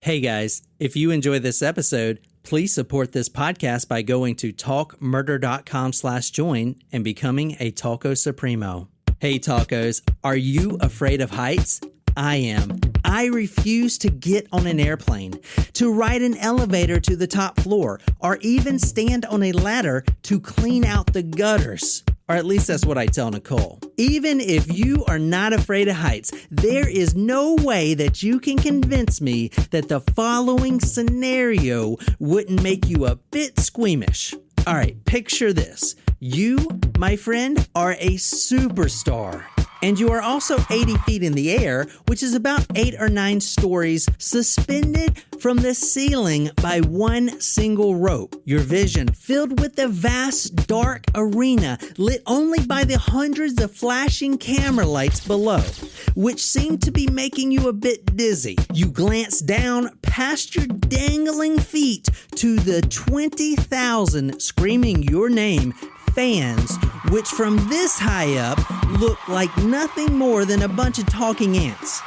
Hey guys, if you enjoy this episode, please support this podcast by going to talkmurder.com/join and becoming a Taco Supremo. Hey tacos, are you afraid of heights? I am. I refuse to get on an airplane, to ride an elevator to the top floor, or even stand on a ladder to clean out the gutters. Or at least that's what I tell Nicole. Even if you are not afraid of heights, there is no way that you can convince me that the following scenario wouldn't make you a bit squeamish. All right, picture this. You, my friend, are a superstar. And you are also 80 feet in the air, which is about 8 or 9 stories, suspended from the ceiling by one single rope. Your vision filled with the vast, dark arena, lit only by the hundreds of flashing camera lights below, which seem to be making you a bit dizzy. You glance down past your dangling feet to the 20,000 screaming your name fans, which from this high up look like nothing more than a bunch of talking ants.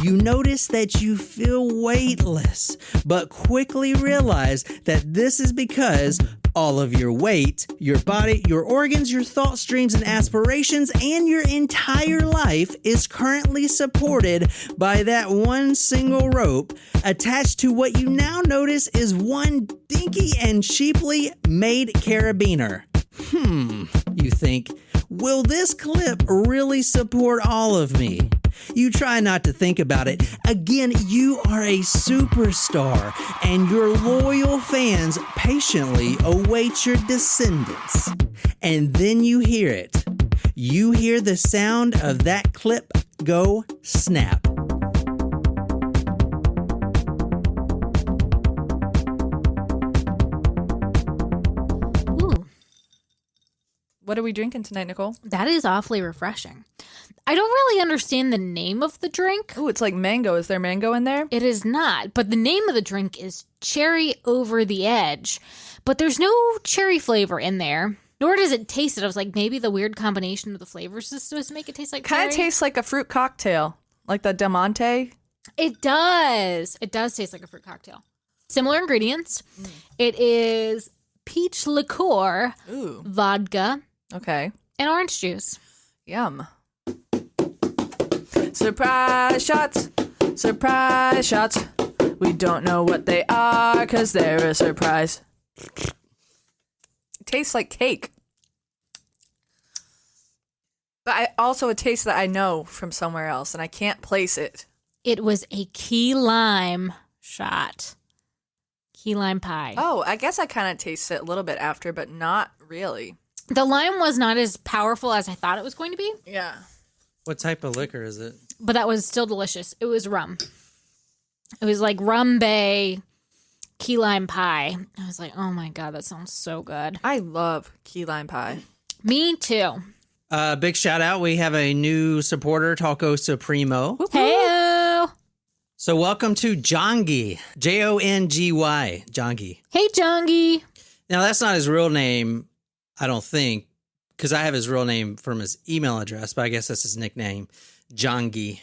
You notice that you feel weightless, but quickly realize that this is because all of your weight, your body, your organs, your thought streams and aspirations, and your entire life is currently supported by that one single rope attached to what you now notice is one dinky and cheaply made carabiner. You think, will this clip really support all of me? You try not to think about it. Again, you are a superstar, and your loyal fans patiently await your descendants. And then you hear it. You hear the sound of that clip go snap. What are we drinking tonight, Nicole? That is awfully refreshing. I don't really understand the name of the drink. Oh, it's like mango. Is there mango in there? It is not, but the name of the drink is Cherry Over the Edge. But there's no cherry flavor in there, nor does it taste it. I was like, maybe the weird combination of the flavors is supposed to make it taste like cherry. Kind of tastes like a fruit cocktail, like the Diamante. It does. It does taste like a fruit cocktail. Similar ingredients. It is peach liqueur, vodka, okay, and orange juice. Yum. Surprise shots. Surprise shots. We don't know what they are because they're a surprise. It tastes like cake. But also a taste that I know from somewhere else, and I can't place it. It was a key lime shot. Key lime pie. Oh, I guess I kind of taste it a little bit after, but not really. The lime was not as powerful as I thought it was going to be. Yeah. What type of liquor is it? But that was still delicious. It was rum. It was like rum bay key lime pie. I was like, oh my God, that sounds so good. I love key lime pie. Me too. Big shout out. We have a new supporter, Taco Supremo. Hey. So welcome to JUNKIE, Jongy, JUNKIE. Hey, JUNKIE. Now that's not his real name, I don't think, because I have his real name from his email address, but I guess that's his nickname, JUNKIE.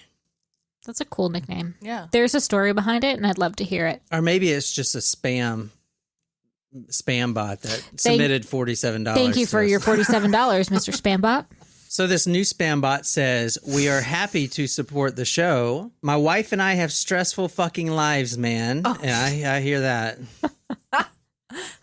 That's a cool nickname. Yeah. There's a story behind it, and I'd love to hear it. Or maybe it's just a spam bot that submitted $47. Thank you for your $47, Mr. Spam Bot. So this new spam bot says, we are happy to support the show. My wife and I have stressful fucking lives, man. Oh. And I hear that.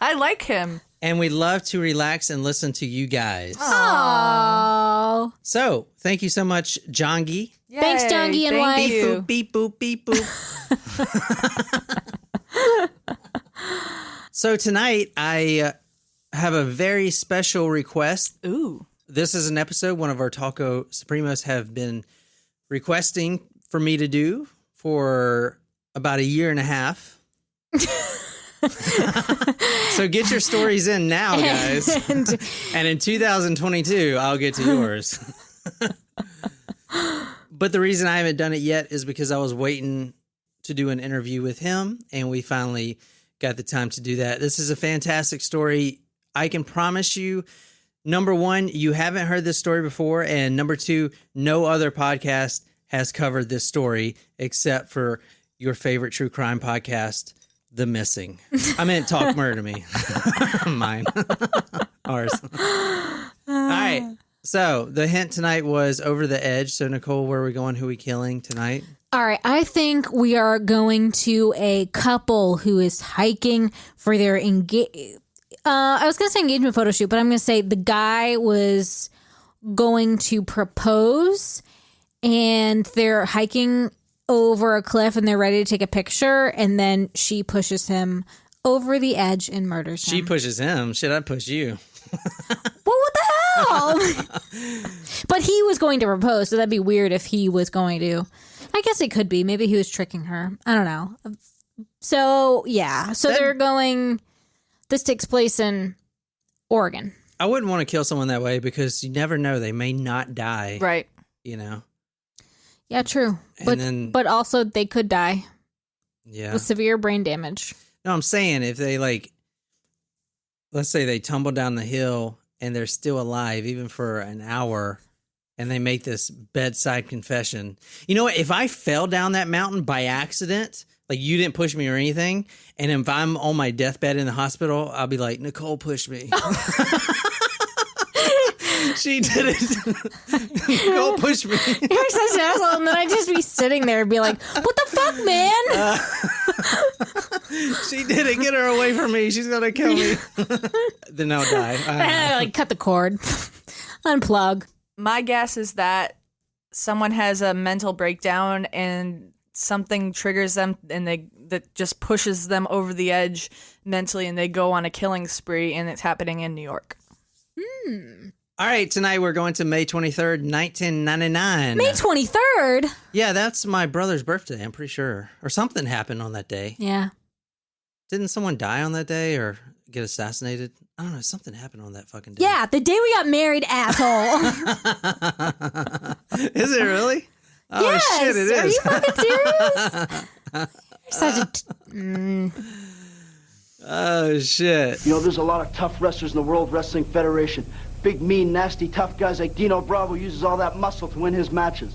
I like him. And we'd love to relax and listen to you guys. Oh. So thank you so much, JUNKIE. Yay. Thanks, JUNKIE and Thank wife. you. Beep, boop, beep, boop. So tonight I have a very special request. Ooh. This is an episode one of our Taco Supremos have been requesting for me to do for about a year and a half. So get your stories in now, guys. And in 2022, I'll get to yours. But the reason I haven't done it yet is because I was waiting to do an interview with him, and we finally got the time to do that. This is a fantastic story. I can promise you, number one, you haven't heard this story before, and number two, no other podcast has covered this story except for your favorite true crime podcast, The Missing. I meant Talk Murder to Me. Mine. Ours. All right. So the hint tonight was Over the Edge. So Nicole, where are we going? Who are we killing tonight? All right, I think we are going to a couple who is hiking for their I was going to say engagement photo shoot, but I'm going to say the guy was going to propose, and they're hiking over a cliff, and they're ready to take a picture, and then she pushes him over the edge and murders him. She pushes him. Should I push you? Well, what the hell? But he was going to propose, so that'd be weird if he was going to. I guess it could be. Maybe he was tricking her. I don't know. So, yeah. So they're going... This takes place in Oregon. I wouldn't want to kill someone that way because you never know. They may not die. Right. You know? Yeah, true. But also they could die. Yeah. With severe brain damage. No, I'm saying if they let's say they tumble down the hill and they're still alive even for an hour and they make this bedside confession. You know what? If I fell down that mountain by accident, like you didn't push me or anything, and if I'm on my deathbed in the hospital, I'll be like, Nicole pushed me. She did it. Nicole pushed me. You're such an asshole. And then I'd just be sitting there and be like, what the fuck, man? She did it. Get her away from me. She's going to kill me. Then I'll die. Like, cut the cord. Unplug. My guess is that someone has a mental breakdown and something triggers them and that just pushes them over the edge mentally and they go on a killing spree, and it's happening in New York. All right, tonight we're going to May 23rd, 1999. May 23rd? Yeah, that's my brother's birthday, I'm pretty sure. Or something happened on that day. Yeah. Didn't someone die on that day or get assassinated? I don't know, something happened on that fucking day. Yeah, the day we got married, asshole. Is it really? Oh, yes. shit, it is. Are you fucking serious? You're such a... Oh, shit. You know, there's a lot of tough wrestlers in the World Wrestling Federation. Big, mean, nasty, tough guys like Dino Bravo uses all that muscle to win his matches.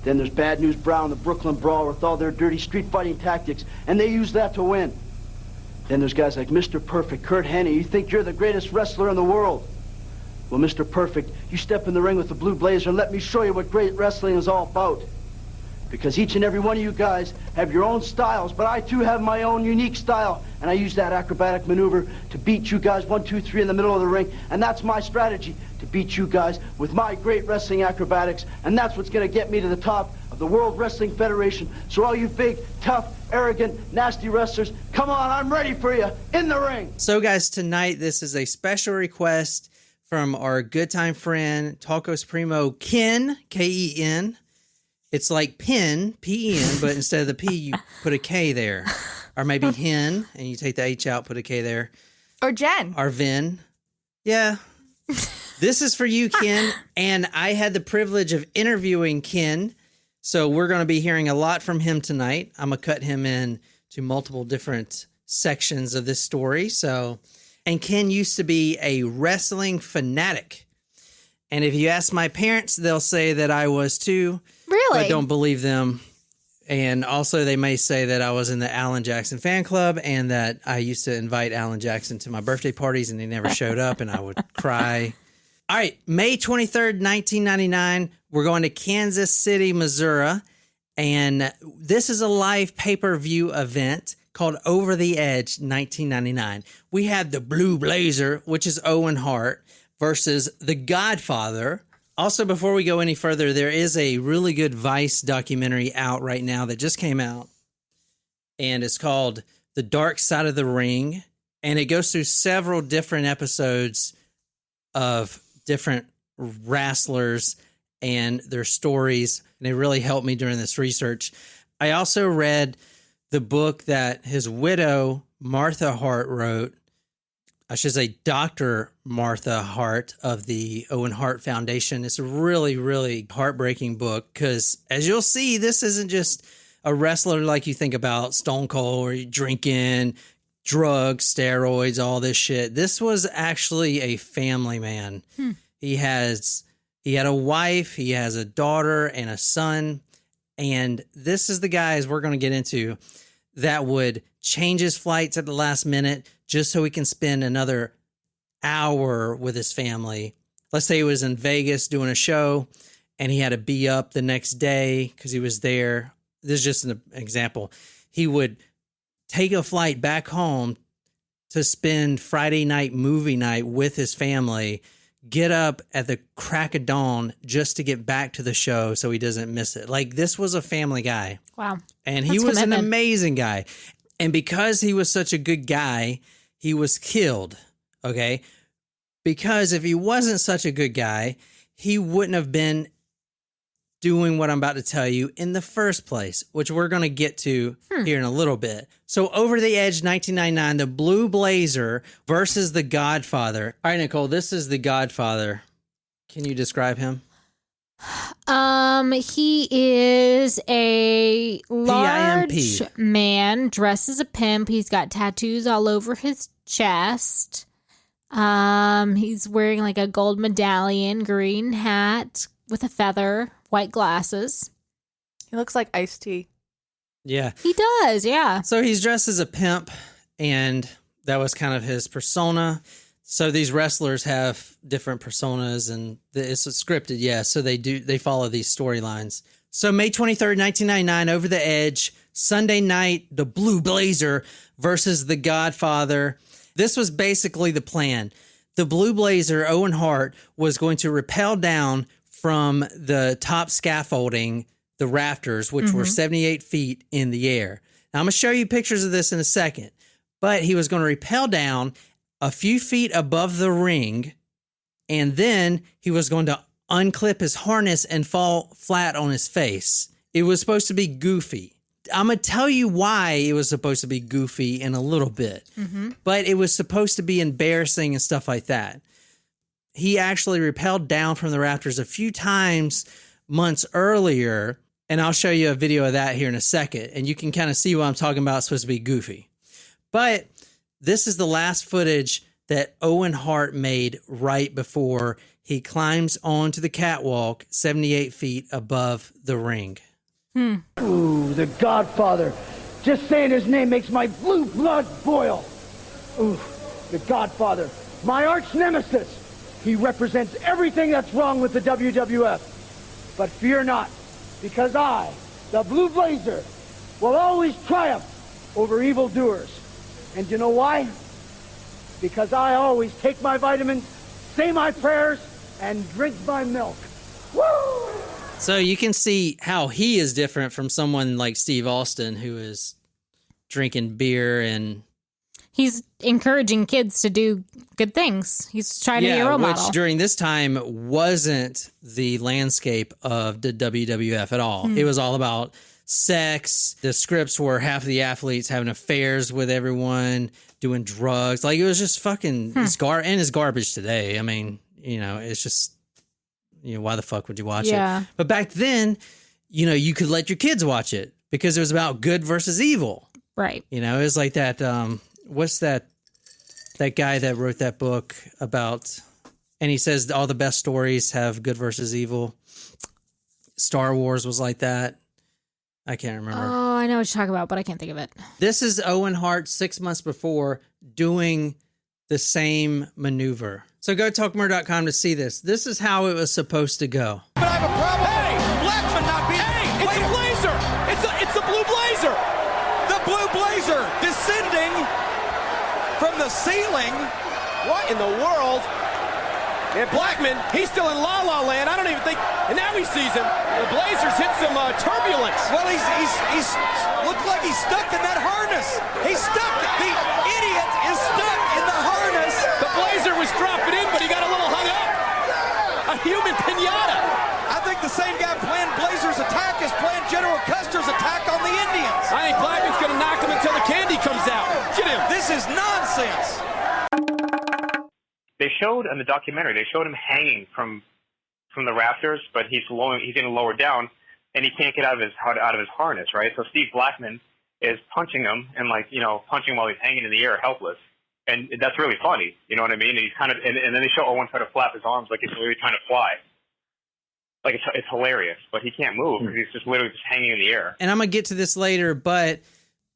Then there's Bad News Brown, the Brooklyn Brawl, with all their dirty street fighting tactics, and they use that to win. Then there's guys like Mr. Perfect, Kurt Hennig. You think you're the greatest wrestler in the world. Well, Mr. Perfect, you step in the ring with the blue blazer and let me show you what great wrestling is all about. Because each and every one of you guys have your own styles, but I too have my own unique style. And I use that acrobatic maneuver to beat you guys 1, 2, 3 in the middle of the ring. And that's my strategy, to beat you guys with my great wrestling acrobatics. And that's what's going to get me to the top of the World Wrestling Federation. So all you big, tough, arrogant, nasty wrestlers, come on, I'm ready for you in the ring. So guys, tonight this is a special request from our good time friend, Talco Supremo, Ken, K-E-N. It's like pin, P-E-N, but instead of the P, you put a K there. Or maybe hen, and you take the H out, put a K there. Or Jen. Or Vin. Yeah. This is for you, Ken. And I had the privilege of interviewing Ken. So we're going to be hearing a lot from him tonight. I'm going to cut him in to multiple different sections of this story. And Ken used to be a wrestling fanatic. And if you ask my parents, they'll say that I was too. Really? But don't believe them. And also they may say that I was in the Alan Jackson fan club and that I used to invite Alan Jackson to my birthday parties and he never showed up and I would cry. All right, May 23rd, 1999, we're going to Kansas City, Missouri. And this is a live pay-per-view event called Over the Edge 1999. We have the Blue Blazer, which is Owen Hart, versus The Godfather. Also, before we go any further, there is a really good Vice documentary out right now that just came out. And it's called The Dark Side of the Ring. And it goes through several different episodes of different wrestlers and their stories. And it really helped me during this research. I also read the book that his widow, Martha Hart, wrote. I should say Dr. Martha Hart of the Owen Hart Foundation. It's a really, really heartbreaking book because, as you'll see, this isn't just a wrestler like you think about, Stone Cold, or drinking, drugs, steroids, all this shit. This was actually a family man. He had a wife, he has a daughter and a son, And this is the guys we're going to get into that would change his flights at the last minute just so he can spend another hour with his family. Let's say he was in Vegas doing a show and he had to be up the next day because he was there. This is just an example. He would take a flight back home to spend Friday night movie night with his family, get up at the crack of dawn just to get back to the show so he doesn't miss it. Like, this was a family guy. Wow. And he was an amazing guy. And because he was such a good guy, he was killed, okay? Because if he wasn't such a good guy, he wouldn't have been doing what I'm about to tell you in the first place, which we're going to get to here in a little bit. So Over the Edge 1999, the Blue Blazer versus the Godfather. All right, Nicole, this is the Godfather. Can you describe him? He is a large PIMP. man dressed as a pimp. He's got tattoos all over his chest. He's wearing like a gold medallion, green hat with a feather, white glasses. He looks like Ice-T. Yeah. He does, yeah. So he's dressed as a pimp, and that was kind of his persona. So these wrestlers have different personas, and it's scripted, yeah. So they follow these storylines. So May 23rd, 1999, Over the Edge, Sunday night, the Blue Blazer versus the Godfather. This was basically the plan. The Blue Blazer, Owen Hart, was going to rappel down from the top scaffolding, the rafters, which were 78 feet in the air. Now, I'm going to show you pictures of this in a second, but he was going to rappel down a few feet above the ring, and then he was going to unclip his harness and fall flat on his face. It was supposed to be goofy. I'm going to tell you why it was supposed to be goofy in a little bit, but it was supposed to be embarrassing and stuff like that. He actually rappelled down from the rafters a few times months earlier, and I'll show you a video of that here in a second, and you can kind of see what I'm talking about. It's supposed to be goofy. But this is the last footage that Owen Hart made right before he climbs onto the catwalk 78 feet above the ring. Ooh, the Godfather. Just saying his name makes my blue blood boil. Ooh, the Godfather. My arch nemesis. He represents everything that's wrong with the WWF. But fear not, because I, the Blue Blazer, will always triumph over evildoers. And you know why? Because I always take my vitamins, say my prayers, and drink my milk. Woo! So you can see how he is different from someone like Steve Austin, who is drinking beer and... He's encouraging kids to do good things. He's trying to be a role model. Which during this time wasn't the landscape of the WWF at all. It was all about sex. The scripts were half of the athletes having affairs with everyone, doing drugs. Like, it was just fucking and it's garbage today. I mean, it's just, why the fuck would you watch it? But back then, you could let your kids watch it because it was about good versus evil. Right. It was like that, what's that guy that wrote that book about, and he says all the best stories have good versus evil. Star Wars was like that. I can't remember. Oh, I know what you're talking about, but I can't think of it. This is Owen Hart 6 months before doing the same maneuver. So go to talkmore.com to see this. This is how it was supposed to go. But I have a problem. Hey, Blackman not being... Hey, it's a blazer. It's the Blue Blazer. The Blue Blazer descending from the ceiling. What in the world? And Blackman, he's still in La La Land. I don't even think, and now he sees him. The Blazers hit some turbulence. Well, he's looks like he's stuck in that harness. He's stuck. The idiot is stuck in the harness. The Blazer was dropping in, but he got a little hung up. A human pinata. I think the same guy planned Blazers' attack as planned General Custer's attack on the Indians. I think Blackman's going to knock him until the candy comes out. Get him. This is nonsense. They showed in the documentary, they showed him hanging from the rafters, but he's getting lower down, and he can't get out of his harness, right? So Steve Blackman is punching him and punching while he's hanging in the air, helpless, and that's really funny. You know what I mean? And he's and then they show Owen try to flap his arms like he's really trying to fly. Like, it's hilarious, but he can't move because he's just literally just hanging in the air. And I'm going to get to this later, but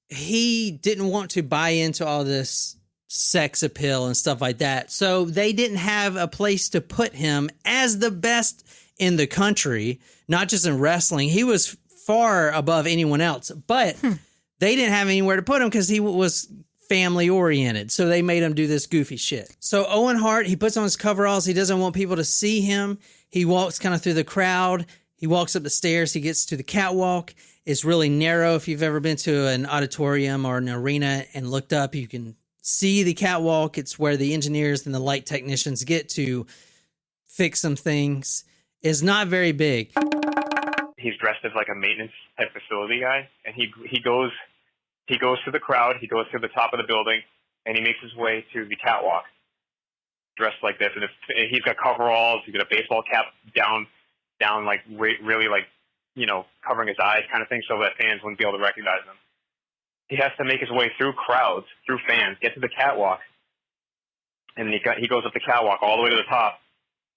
he didn't want to buy into all this sex appeal and stuff like that. So they didn't have a place to put him as the best in the country, not just in wrestling. He was far above anyone else, but they didn't have anywhere to put him because he was family oriented. So they made him do this goofy shit. So Owen Hart, he puts on his coveralls. He doesn't want people to see him. He walks kind of through the crowd. He walks up the stairs. He gets to the catwalk. It's really narrow. If you've ever been to an auditorium or an arena and looked up, you can see the catwalk. It's where the engineers and the light technicians get to fix some things. It's not very big. He's dressed as like a maintenance type facility guy, and he goes through the crowd, he goes through the top of the building, and he makes his way to the catwalk, dressed like this. And he's got coveralls, he's got a baseball cap down, like really like, you know, covering his eyes kind of thing, so that fans wouldn't be able to recognize him. He has to make his way through crowds, through fans, get to the catwalk, and he goes up the catwalk all the way to the top,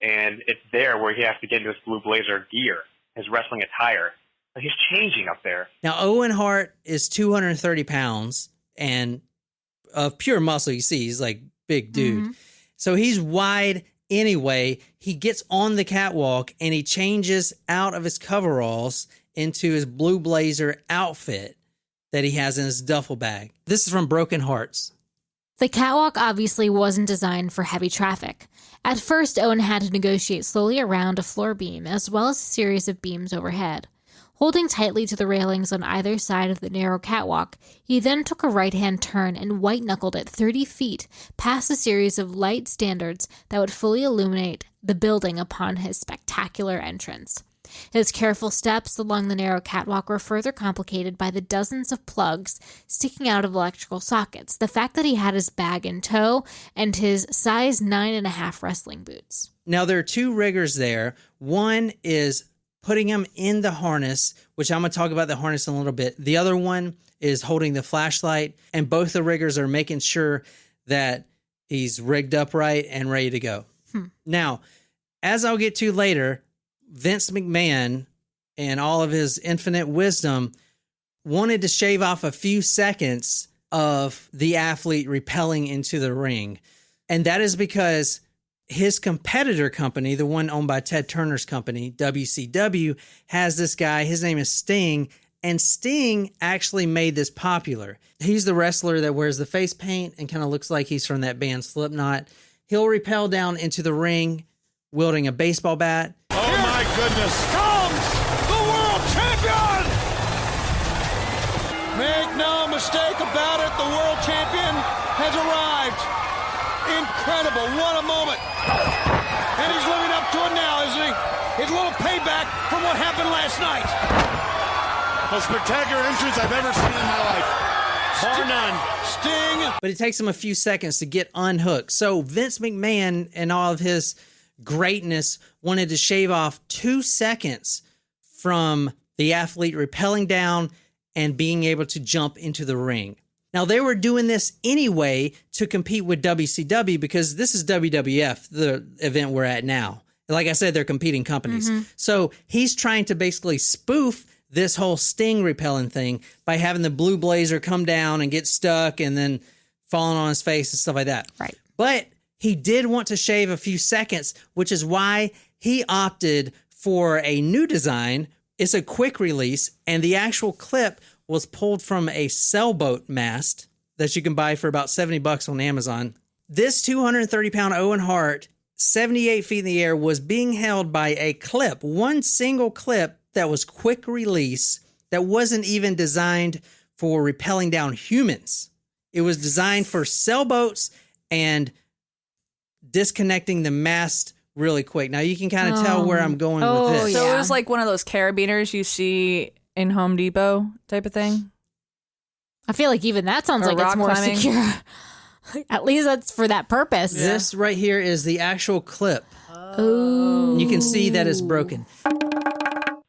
and it's there where he has to get into his blue blazer gear, his wrestling attire. He's changing up there. Now, Owen Hart is 230 pounds and of pure muscle. You see, he's like big dude. Mm-hmm. So he's wide anyway. He gets on the catwalk and he changes out of his coveralls into his blue blazer outfit that he has in his duffel bag. This is from Broken Hearts. The catwalk obviously wasn't designed for heavy traffic. At first, Owen had to negotiate slowly around a floor beam as well as a series of beams overhead. Holding tightly to the railings on either side of the narrow catwalk, he then took a right-hand turn and white-knuckled it 30 feet past a series of light standards that would fully illuminate the building upon his spectacular entrance. His careful steps along the narrow catwalk were further complicated by the dozens of plugs sticking out of electrical sockets, the fact that he had his bag in tow, and his size 9.5 wrestling boots. Now, there are two riggers there. One is putting him in the harness, which I'm going to talk about the harness in a little bit. The other one is holding the flashlight, and both the riggers are making sure that he's rigged up right and ready to go. Now, as I'll get to later, Vince McMahon and all of his infinite wisdom wanted to shave off a few seconds of the athlete repelling into the ring. And that is because his competitor company, the one owned by Ted Turner's company, WCW, has this guy. His name is Sting, and Sting actually made this popular. He's the wrestler that wears the face paint and kind of looks like he's from that band Slipknot. He'll rappel down into the ring wielding a baseball bat. Oh my goodness! Comes the world champion! Make no mistake about it, the world champion has arrived. Incredible, what a moment. And he's living up to it now, isn't he? His little payback from what happened last night. Most spectacular entrance I've ever seen in my life. Bar none. Sting. But it takes him a few seconds to get unhooked. So Vince McMahon and all of his greatness wanted to shave off 2 seconds from the athlete rappelling down and being able to jump into the ring. Now, they were doing this anyway to compete with WCW because this is WWF, the event we're at now. Like I said, they're competing companies. Mm-hmm. So he's trying to basically spoof this whole Sting repelling thing by having the blue blazer come down and get stuck and then falling on his face and stuff like that. Right. But he did want to shave a few seconds, which is why he opted for a new design. It's a quick release, and the actual clip was pulled from a sailboat mast that you can buy for about $70 on Amazon. This 230-pound Owen Hart, 78 feet in the air, was being held by a clip, one single clip that was quick release that wasn't even designed for rappelling down humans. It was designed for sailboats and disconnecting the mast really quick. Now you can kind of tell where I'm going with this. So it was like one of those carabiners you see in Home Depot type of thing. I feel like even that sounds Or like it's rock more climbing. secure. At least that's for that purpose. This right here is the actual clip. Oh. You can see that it's broken.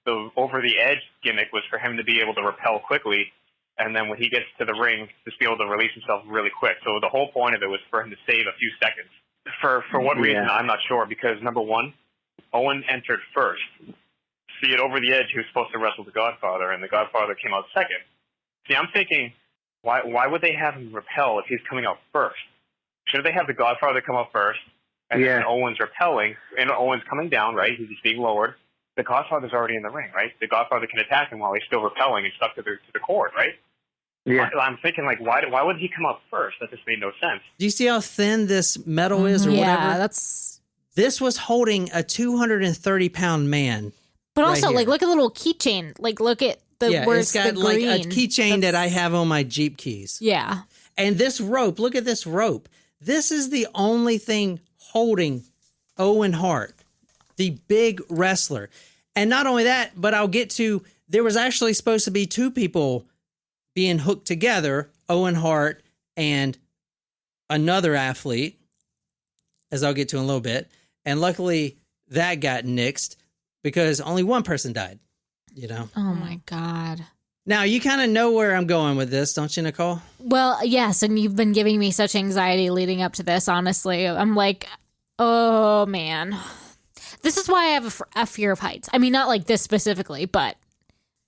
The over the edge gimmick was for him to be able to rappel quickly, and then when he gets to the ring, just be able to release himself really quick. So the whole point of it was for him to save a few seconds. For what reason, I'm not sure, because number one, Owen entered first. see it over the edge. He was supposed to wrestle the Godfather, and the Godfather came out second. See, I'm thinking, why would they have him repel if he's coming out first? Shouldn't they have the Godfather come out first, and then Owen's repelling, and Owen's coming down, right? He's being lowered. The Godfather's already in the ring, right? The Godfather can attack him while he's still repelling and stuck to the cord, right? Yeah. I'm thinking, like, why would he come out first? That just made no sense. Do you see how thin this metal is or whatever? Yeah, that's... This was holding a 230-pound man. But right also, here. like, look at the little keychain. Like, look at the where it's got the like green. a keychain that I have on my Jeep keys. Yeah. And this rope, look at this rope. This is the only thing holding Owen Hart, the big wrestler. And not only that, but I'll get to, there was actually supposed to be two people being hooked together, Owen Hart and another athlete, as I'll get to in a little bit. And luckily that got nixed because only one person died, you know? Oh my God. Now, you kind of know where I'm going with this, don't you, Nicole? Well, yes, and you've been giving me such anxiety leading up to this, honestly. I'm like, oh, man. This is why I have a fear of heights. I mean, not like this specifically, but...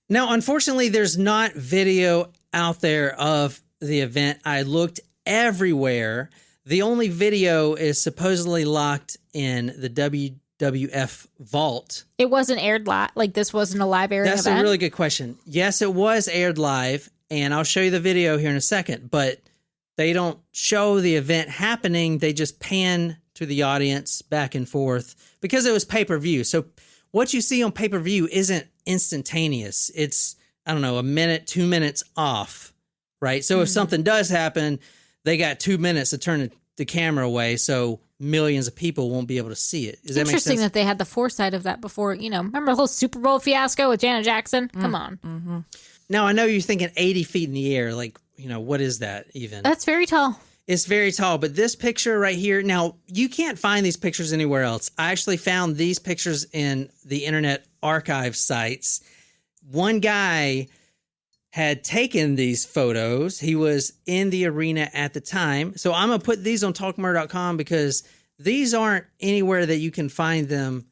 Now, unfortunately, there's not video out there of the event. I looked everywhere. The only video is supposedly locked in the WWF vault. It wasn't aired live? Like, this wasn't a live airing event? That's a really good question. Yes, it was aired live, and I'll show you the video here in a second, but they don't show the event happening. They just pan to the audience back and forth because it was pay-per-view. So what you see on pay-per-view isn't instantaneous. It's, I don't know, a minute, 2 minutes off, right? So if something does happen, they got 2 minutes to turn the camera away, so millions of people won't be able to see it. Does that make sense? Interesting that they had the foresight of that before, you know, remember the whole Super Bowl fiasco with Janet Jackson? Come on. Mm-hmm. Now, I know you're thinking 80 feet in the air. Like, you know, what is that even? That's very tall. It's very tall, but this picture right here, now, you can't find these pictures anywhere else. I actually found these pictures in the Internet Archive sites. One guy had taken these photos. He was in the arena at the time. So I'm going to put these on talkmurder.com because these aren't anywhere that you can find them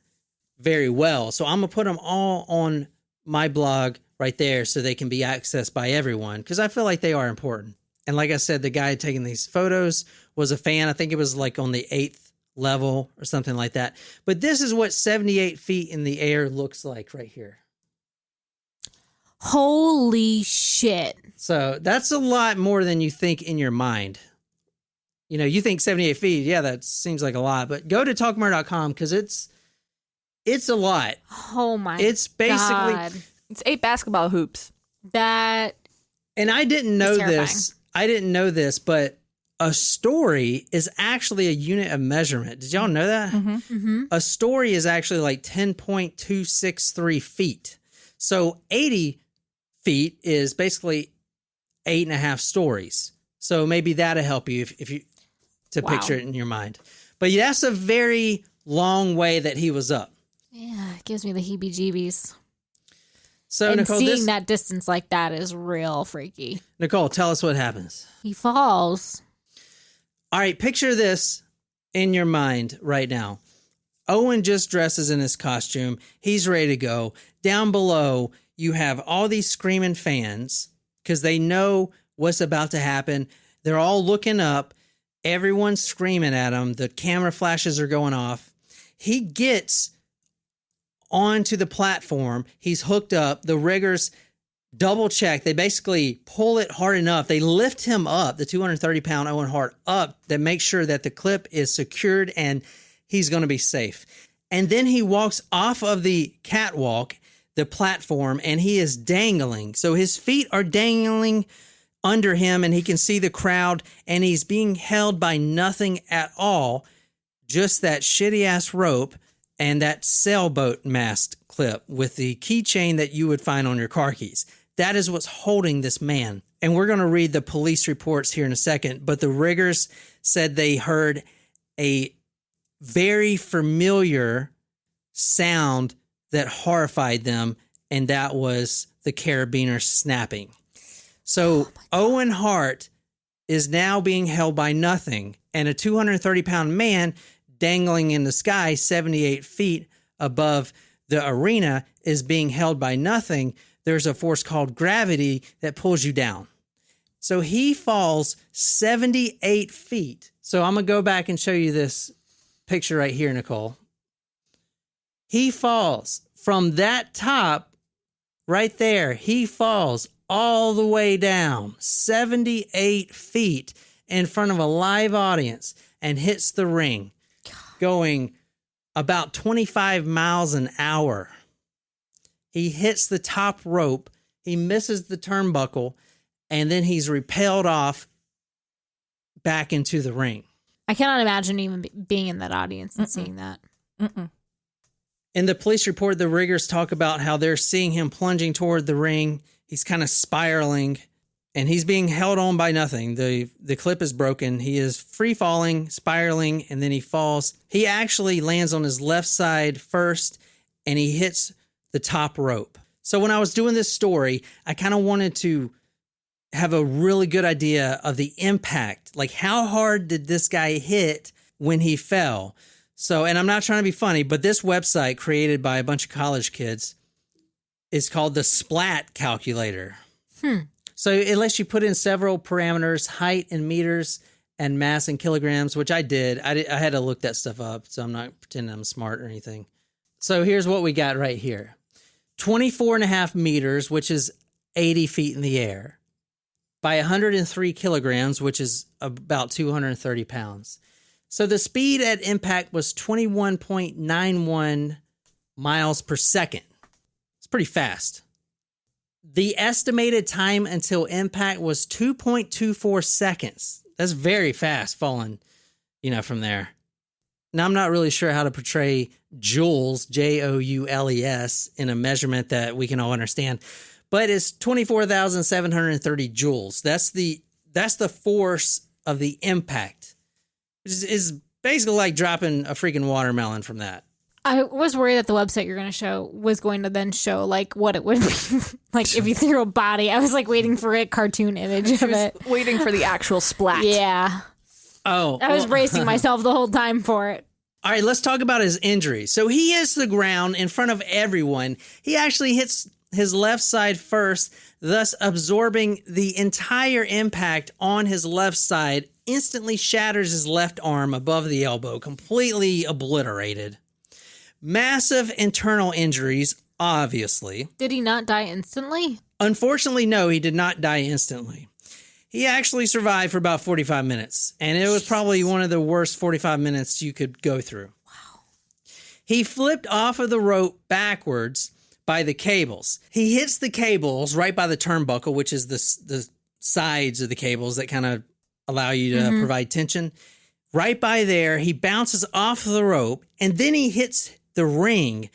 very well. So I'm going to put them all on my blog right there so they can be accessed by everyone because I feel like they are important. And like I said, the guy taking these photos was a fan. I think it was like on the 8th level or something like that. But this is what 78 feet in the air looks like right here. Holy shit. So that's a lot more than you think in your mind. You know, you think 78 feet. Yeah, that seems like a lot. But go to talkmurder.com because it's a lot. Oh my God. It's basically... God. It's 8 basketball hoops. That... And I didn't know terrifying. this. I didn't know this, but a story is actually a unit of measurement. Did y'all know that? Mm-hmm. Mm-hmm. A story is actually like 10.263 feet. So 80 feet is basically 8.5 stories. So maybe that'll help you if you to picture it in your mind. But yeah, that's a very long way that he was up. Yeah, it gives me the heebie-jeebies. So And Nicole, seeing that distance like that is real freaky. Nicole, tell us what happens. He falls. All right, picture this in your mind right now. Owen just dresses in his costume. He's ready to go. Down below, you have all these screaming fans because they know what's about to happen. They're all looking up. Everyone's screaming at him. The camera flashes are going off. He gets onto the platform. He's hooked up. The riggers double check. They basically pull it hard enough. They lift him up, the 230-pound Owen Hart, up to make sure that the clip is secured and he's going to be safe. And then he walks off of the catwalk, the platform, and he is dangling. So his feet are dangling under him and he can see the crowd and he's being held by nothing at all, just that shitty-ass rope and that sailboat mast clip with the keychain that you would find on your car keys. That is what's holding this man. And we're going to read the police reports here in a second, but the riggers said they heard a very familiar sound that horrified them, and that was the carabiner snapping. So Owen Hart is now being held by nothing, and a 230-pound man dangling in the sky 78 feet above the arena is being held by nothing, there's a force called gravity that pulls you down. So he falls 78 feet. So I'm going to go back and show you this picture right here, Nicole. He falls from that top right there. He falls all the way down 78 feet in front of a live audience and hits the ring going about 25 miles an hour. He hits the top rope. He misses the turnbuckle, and then he's repelled off back into the ring. I cannot imagine even being in that audience and seeing that. In the police report, the riggers talk about how they're seeing him plunging toward the ring. He's kind of spiraling, and he's being held on by nothing. The clip is broken. He is free falling, spiraling, and then he falls. He actually lands on his left side first, and he hits the top rope. So when I was doing this story, I kind of wanted to have a really good idea of the impact. Like, how hard did this guy hit when he fell? So, and I'm not trying to be funny, but this website created by a bunch of college kids is called the Splat Calculator. So it lets you put in several parameters, height in meters and mass in kilograms, which I did. I had to look that stuff up, so I'm not pretending I'm smart or anything. So here's what we got right here. 24.5 meters, which is 80 feet in the air, by 103 kilograms, which is about 230 pounds. So the speed at impact was 21.91 miles per second. It's pretty fast. The estimated time until impact was 2.24 seconds. That's very fast falling, from there. Now, I'm not really sure how to portray joules, Joules, in a measurement that we can all understand, but it's 24,730 joules. That's the force of the impact. Is basically like dropping a freaking watermelon from that. I was worried that the website you're going to show was going to then show like what it would be like if you threw a body. I was like waiting for a cartoon image of it. Waiting for the actual splat. Yeah. Oh. I was bracing myself the whole time for it. All right, let's talk about his injury. So he hits the ground in front of everyone. He actually hits his left side first, thus absorbing the entire impact on his left side, instantly shatters his left arm above the elbow, completely obliterated. Massive internal injuries, obviously. Did he not die instantly? Unfortunately, no, he did not die instantly. He actually survived for about 45 minutes, and it was probably one of the worst 45 minutes you could go through. Wow. He flipped off of the rope backwards by the cables. He hits the cables right by the turnbuckle, which is the sides of the cables that kind of allow you to provide tension. Right by there, he bounces off the rope, and then he hits the ring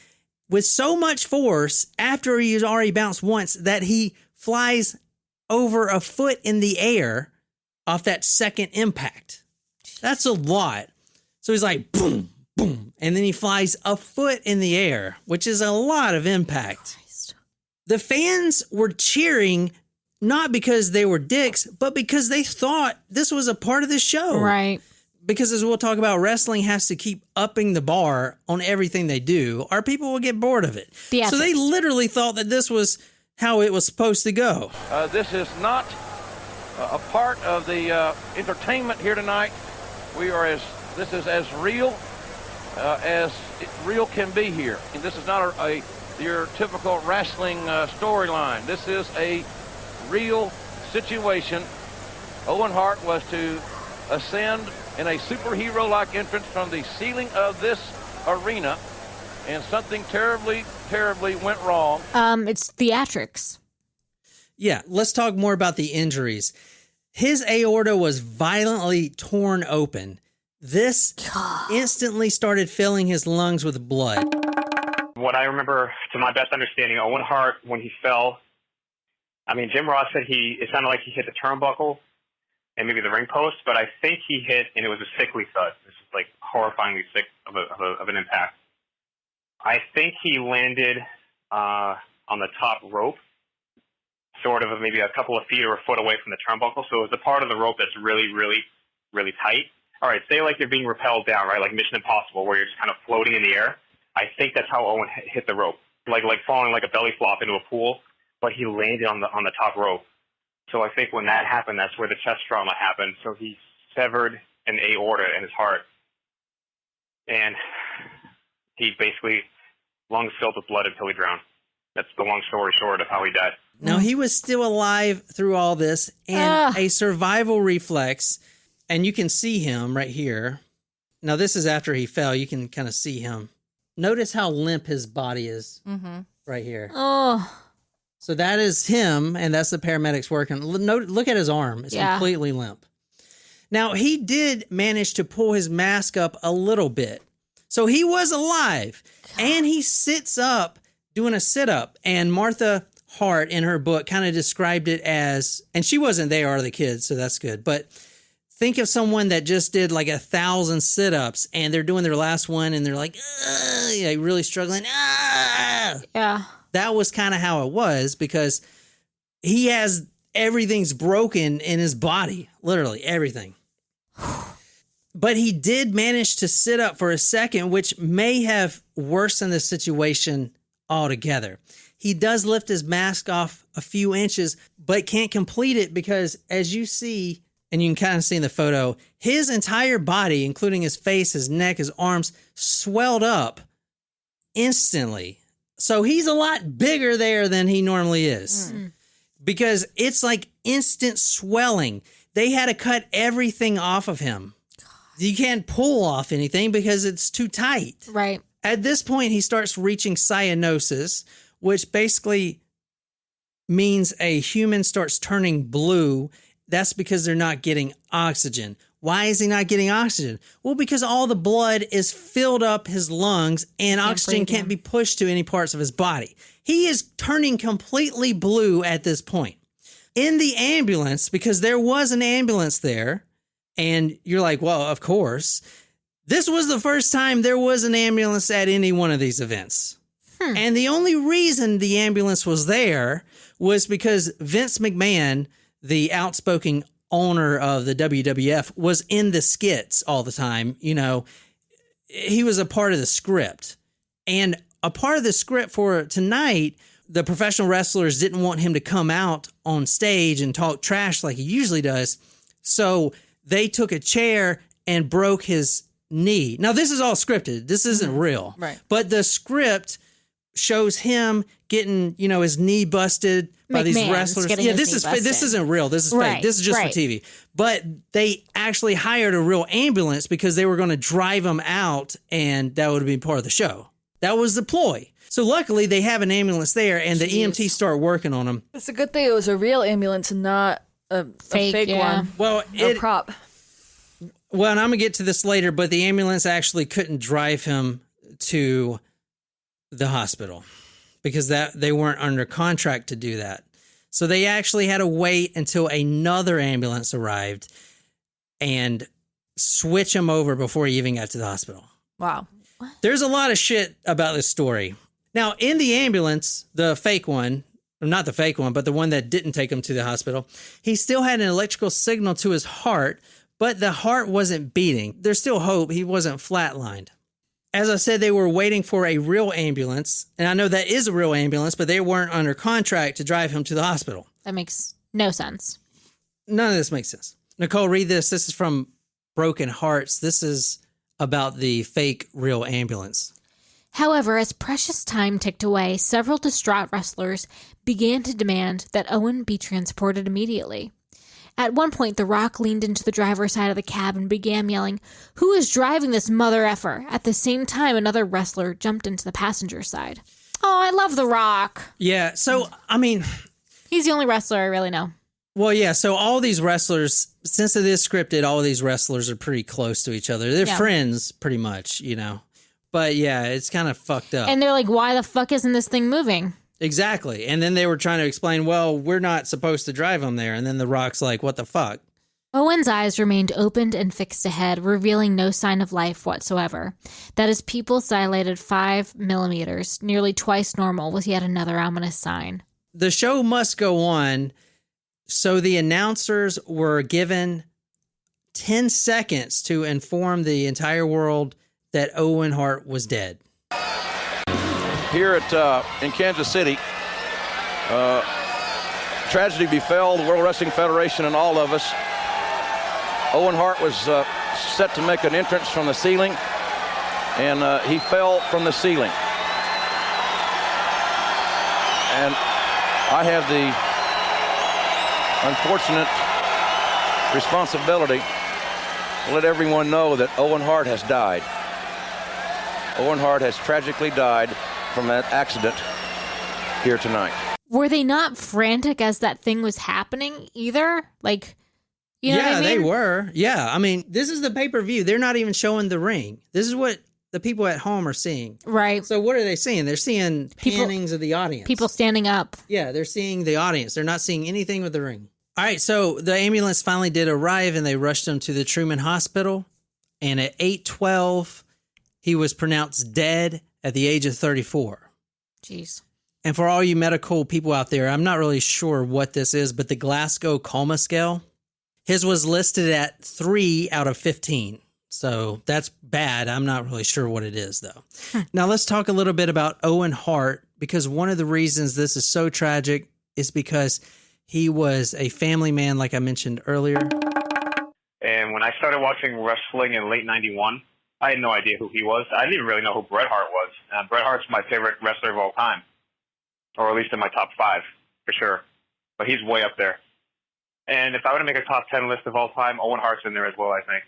with so much force after he's already bounced once that he flies over a foot in the air off that second impact. That's a lot. So he's like, boom, boom, and then he flies a foot in the air, which is a lot of impact. Christ. The fans were cheering not because they were dicks, but because they thought this was a part of the show. Right. Because as we'll talk about, wrestling has to keep upping the bar on everything they do, or people will get bored of it. So they literally thought that this was how it was supposed to go. This is not a part of the entertainment here tonight. This is as real can be here. And this is not your typical wrestling storyline. This is a real situation. Owen Hart was to ascend in a superhero-like entrance from the ceiling of this arena, and something terribly, terribly went wrong. It's theatrics. Yeah, let's talk more about the injuries. His aorta was violently torn open. This instantly started filling his lungs with blood. What I remember, to my best understanding, Owen Hart, when he fell, Jim Ross said it sounded like he hit the turnbuckle and maybe the ring post, but I think he hit, and it was a sickly thud. This is like horrifyingly sick of an impact. I think he landed on the top rope, sort of maybe a couple of feet or a foot away from the turnbuckle. So it was a part of the rope that's really, really, really tight. All right, say like you're being repelled down, right? Like Mission Impossible, where you're just kind of floating in the air. I think that's how Owen hit the rope, like falling like a belly flop into a pool, but he landed on the top rope. So I think when that happened, that's where the chest trauma happened. So he severed an aorta in his heart, and he basically lungs filled with blood until he drowned. That's the long story short of how he died. Now, he was still alive through all this, and a survival reflex, and you can see him right here. Now, this is after he fell. You can kind of see him. Notice how limp his body is right here. Oh. So that is him, and that's the paramedics working. Look at his arm. It's completely limp. Now, he did manage to pull his mask up a little bit. So he was alive, and he sits up doing a sit-up, and Martha Hart in her book kind of described it as, and she wasn't there, are the kids, so that's good, but think of someone that just did like 1,000 sit-ups, and they're doing their last one, and they're like, really struggling. Yeah. That was kind of how it was, because he has, everything's broken in his body, literally everything. But he did manage to sit up for a second, which may have worsened the situation altogether. He does lift his mask off a few inches, but can't complete it because, as you see, and you can kind of see in the photo, his entire body, including his face, his neck, his arms, swelled up instantly. So he's a lot bigger there than he normally is because it's like instant swelling. They had to cut everything off of him. You can't pull off anything because it's too tight. Right. At this point, he starts reaching cyanosis, which basically means a human starts turning blue. That's because they're not getting oxygen. Why is he not getting oxygen? Well, because all the blood is filled up his lungs and oxygen can't be pushed to any parts of his body. He is turning completely blue at this point. In the ambulance, because there was an ambulance there, and you're like, well, of course. This was the first time there was an ambulance at any one of these events. And the only reason the ambulance was there was because Vince McMahon, the outspoken owner of the WWF, was in the skits all the time. You know, he was a part of the script. And a part of the script for tonight, the professional wrestlers didn't want him to come out on stage and talk trash like he usually does. So they took a chair and broke his knee. Now, this is all scripted. This isn't real. Right. But the script shows him getting, you know, his knee busted by these wrestlers. Yeah, this isn't real. This is fake. This is just for TV. But they actually hired a real ambulance because they were going to drive him out, and that would have been part of the show. That was the ploy. So luckily, they have an ambulance there, and the EMTs start working on him. It's a good thing it was a real ambulance and not a fake one. Well, A prop. Well, and I'm going to get to this later, but the ambulance actually couldn't drive him to the hospital because they weren't under contract to do that. So they actually had to wait until another ambulance arrived and switch him over before he even got to the hospital. Wow. There's a lot of shit about this story. Now, in the ambulance, the fake one, or not the fake one, but the one that didn't take him to the hospital, he still had an electrical signal to his heart, but the heart wasn't beating. There's still hope. He wasn't flatlined. As I said, they were waiting for a real ambulance, and I know that is a real ambulance, but they weren't under contract to drive him to the hospital. That makes no sense. None of this makes sense. Nicole, read this. This is from Broken Hearts. This is about the fake real ambulance. However, as precious time ticked away, several distraught wrestlers began to demand that Owen be transported immediately. At one point, The Rock leaned into the driver's side of the cab and began yelling, "Who is driving this mother effer?" At the same time, another wrestler jumped into the passenger side. Oh, I love The Rock. Yeah, so, I mean... He's the only wrestler I really know. Well, yeah, so all these wrestlers, since it is scripted, all these wrestlers are pretty close to each other. They're friends, pretty much, you know. But, yeah, it's kind of fucked up. And they're like, why the fuck isn't this thing moving? Exactly. And then they were trying to explain, well, we're not supposed to drive them there. And then The Rock's like, what the fuck? Owen's eyes remained opened and fixed ahead, revealing no sign of life whatsoever. That his pupils dilated 5 millimeters, nearly twice normal, was yet another ominous sign. The show must go on, so the announcers were given 10 seconds to inform the entire world that Owen Hart was dead. here in Kansas City, tragedy befell the World Wrestling Federation and all of us. Owen Hart was set to make an entrance from the ceiling, and he fell from the ceiling. And I have the unfortunate responsibility to let everyone know that Owen Hart has died. Owen Hart has tragically died from that accident here tonight. Were they not frantic as that thing was happening either? Like, you know what I mean? They were. Yeah, I mean, this is the pay-per-view. They're not even showing the ring. This is what the people at home are seeing. Right. So what are they seeing? They're seeing pannings of the audience. People standing up. Yeah, they're seeing the audience. They're not seeing anything with the ring. All right, so the ambulance finally did arrive, and they rushed him to the Truman Hospital. And at 8:12, he was pronounced dead at the age of 34. Jeez. And for all you medical people out there, I'm not really sure what this is, but the Glasgow Coma Scale, his was listed at 3 out of 15. So that's bad. I'm not really sure what it is, though. Now, let's talk a little bit about Owen Hart, because one of the reasons this is so tragic is because he was a family man, like I mentioned earlier. And when I started watching wrestling in late 91, I had no idea who he was. I didn't even really know who Bret Hart was. Bret Hart's my favorite wrestler of all time, or at least in my top 5, for sure. But he's way up there. And if I were to make a top 10 list of all time, Owen Hart's in there as well, I think.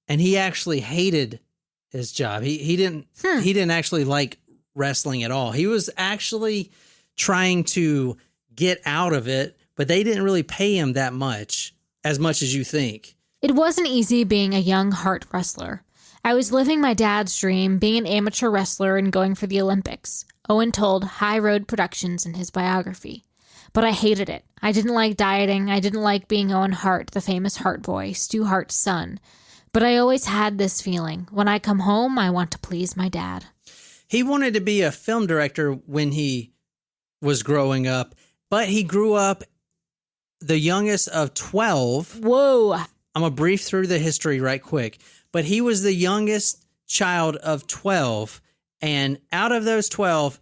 And he actually hated his job. He didn't actually like wrestling at all. He was actually trying to get out of it, but they didn't really pay him that much as you think. It wasn't easy being a young Hart wrestler. I was living my dad's dream, being an amateur wrestler and going for the Olympics. Owen told High Road Productions in his biography. But I hated it. I didn't like dieting. I didn't like being Owen Hart, the famous Hart boy, Stu Hart's son. But I always had this feeling. When I come home, I want to please my dad. He wanted to be a film director when he was growing up, but he grew up the youngest of 12. Whoa. I'm going to brief through the history right quick. But he was the youngest child of 12. And out of those 12,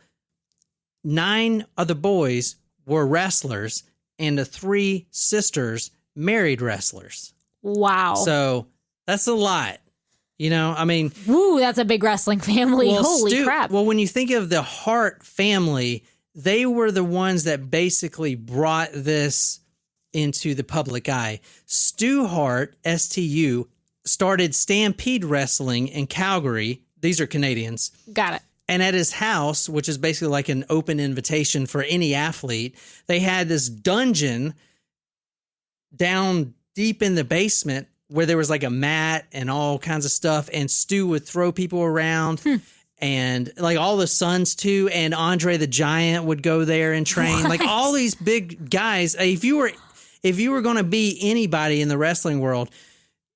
9 of the boys were wrestlers, and the 3 sisters married wrestlers. Wow. So that's a lot. You know, I mean... Woo, that's a big wrestling family. Well, Holy crap. Well, when you think of the Hart family, they were the ones that basically brought this into the public eye. Stu Hart, STU, started Stampede Wrestling in Calgary. These are Canadians. Got it. And at his house, which is basically like an open invitation for any athlete, they had this dungeon down deep in the basement where there was like a mat and all kinds of stuff. And Stu would throw people around and like all the sons too. And Andre the Giant would go there and train. Like all these big guys. If you were going to be anybody in the wrestling world,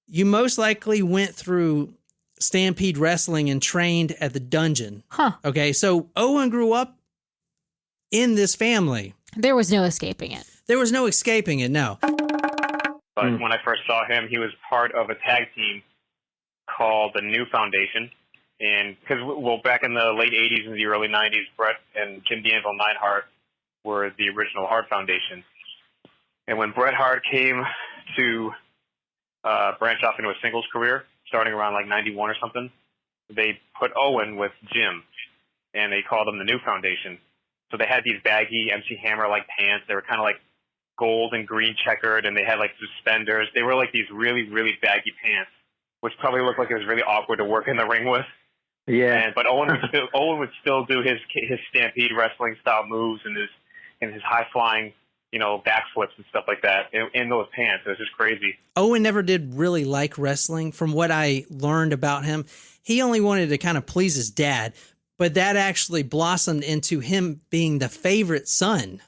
you most likely went through Stampede Wrestling and trained at the dungeon. Huh. Okay, so Owen grew up in this family. There was no escaping it. There was no escaping it, no. But when I first saw him, he was part of a tag team called the New Foundation. And because, well, back in the late 80s and the early 90s, Bret and Jim D'Anville Neidhart were the original Hart Foundation. And when Bret Hart came to branch off into a singles career, starting around like 91 or something, they put Owen with Jim, and they called them the New Foundation. So they had these baggy MC Hammer-like pants. They were kind of like gold and green checkered, and they had like suspenders. They were like these really, really baggy pants, which probably looked like it was really awkward to work in the ring with. Yeah. But Owen would still do his Stampede Wrestling style moves and his high flying, backflips and stuff like that in those pants. It was just crazy. Owen never did really like wrestling. From what I learned about him, he only wanted to kind of please his dad, but that actually blossomed into him being the favorite son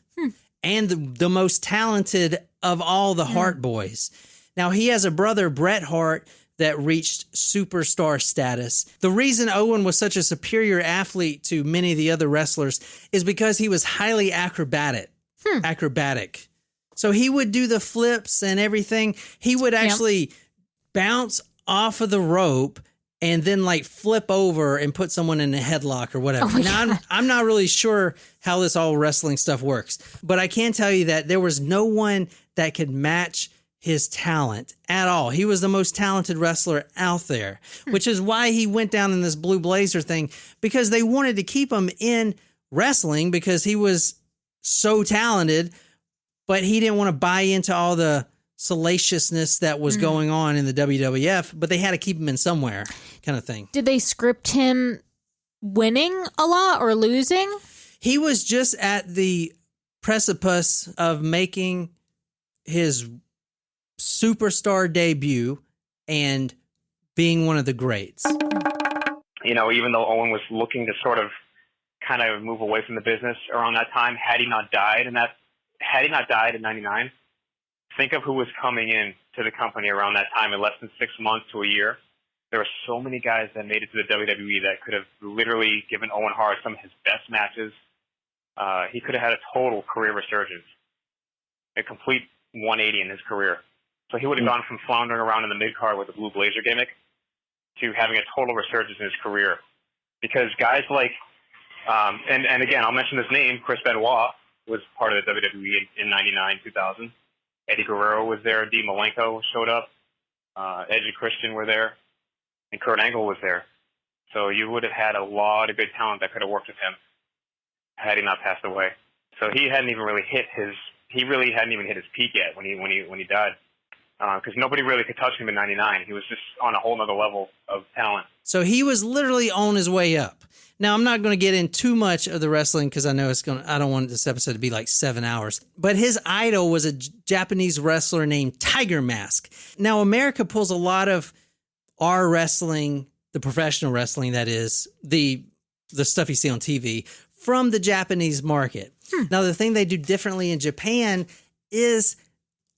and the most talented of all the Hart boys. Now, he has a brother, Bret Hart, that reached superstar status. The reason Owen was such a superior athlete to many of the other wrestlers is because he was highly acrobatic. So he would do the flips and everything. He would actually bounce off of the rope and then like flip over and put someone in a headlock or whatever. Now, I'm not really sure how this all wrestling stuff works, but I can tell you that there was no one that could match his talent at all. He was the most talented wrestler out there, which is why he went down in this Blue Blazer thing, because they wanted to keep him in wrestling because he was so talented, but he didn't want to buy into all the salaciousness that was going on in the WWF, but they had to keep him in somewhere, kind of thing. Did they script him winning a lot or losing? He was just at the precipice of making his superstar debut and being one of the greats. You know, even though Owen was looking to sort of kind of move away from the business around that time, had he not died in 99, think of who was coming in to the company around that time in less than 6 months to a year. There were so many guys that made it to the WWE that could have literally given Owen Hart some of his best matches. He could have had a total career resurgence, a complete 180 in his career. So he would have gone from floundering around in the mid-card with the Blue Blazer gimmick to having a total resurgence in his career. Because guys like, and again, I'll mention this name, Chris Benoit was part of the WWE in 99, 2000. Eddie Guerrero was there. Dean Malenko showed up. Edge and Christian were there. And Kurt Angle was there. So you would have had a lot of good talent that could have worked with him had he not passed away. So he hadn't even really hit his peak yet when he died. Because nobody really could touch him in 99. He was just on a whole nother level of talent. So he was literally on his way up. Now, I'm not going to get in too much of the wrestling because I know I don't want this episode to be like 7 hours. But his idol was a Japanese wrestler named Tiger Mask. Now, America pulls a lot of our wrestling, the professional wrestling, that is, the stuff you see on TV, from the Japanese market. Now, the thing they do differently in Japan is